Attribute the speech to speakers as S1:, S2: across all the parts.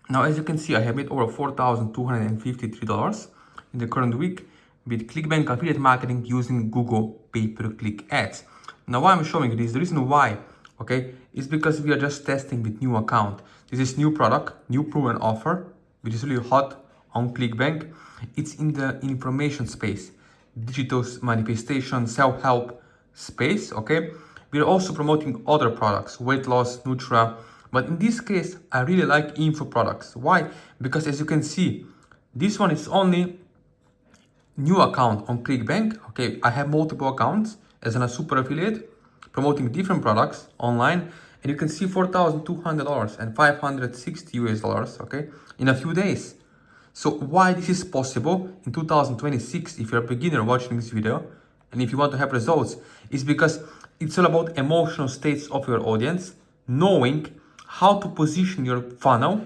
S1: Now, as you can see, I have made over $4,253 in the current week with ClickBank affiliate marketing using Google pay-per-click ads. Now, why I'm showing you this, the reason why, okay, is because we are just testing with new account. This is new product, new proven offer, which is really hot on ClickBank. It's in the information space, digital manifestation, self-help space, okay? We're also promoting other products, weight loss, Nutra, but in this case, I really like info products. Why? Because as you can see, this one is only new account on ClickBank. Okay, I have multiple accounts as a super affiliate promoting different products online, and you can see $4,200 and 560 US dollars, okay, in a few days. So why this is possible in 2026, if you're a beginner watching this video, and if you want to have results, is because it's all about emotional states of your audience, knowing how to position your funnel,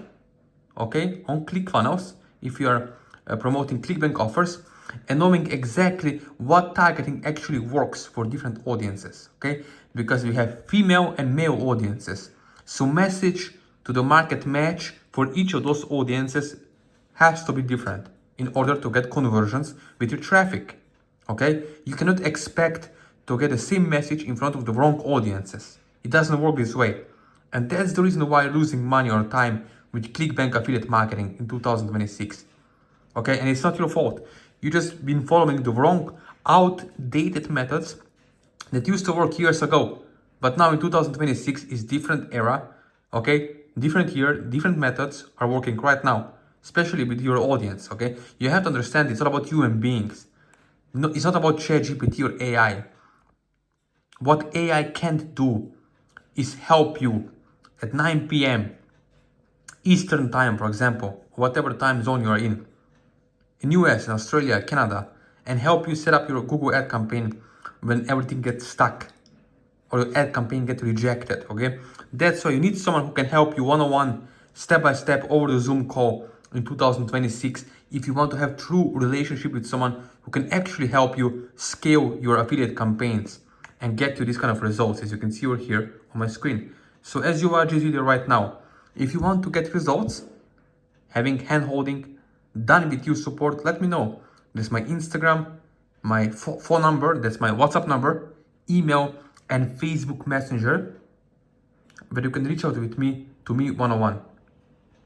S1: okay, on ClickFunnels, if you are promoting ClickBank offers, and knowing exactly what targeting actually works for different audiences, okay, because we have female and male audiences. So message to the market match for each of those audiences has to be different in order to get conversions with your traffic, okay? You cannot expect to get the same message in front of the wrong audiences. It doesn't work this way. And that's the reason why you're losing money or time with ClickBank affiliate marketing in 2026. Okay, and it's not your fault. You just been following the wrong, outdated methods that used to work years ago. But now in 2026 is different era, okay? Different year, different methods are working right now, especially with your audience, okay? You have to understand it's all about human beings. No, it's not about ChatGPT or AI. What AI can't do is help you at 9 p.m. Eastern time, for example, whatever time zone you are in US, in Australia, Canada, and help you set up your Google ad campaign when everything gets stuck or your ad campaign gets rejected, okay? That's why you need someone who can help you one-on-one, step-by-step over the Zoom call in 2026 if you want to have true relationship with someone who can actually help you scale your affiliate campaigns and get you these kind of results, as you can see over here on my screen. So as you watch this video right now, if you want to get results, having hand-holding, done with you support, let me know. There's my Instagram, my phone number, that's my WhatsApp number, email, and Facebook Messenger, where you can reach out with me to me one-on-one.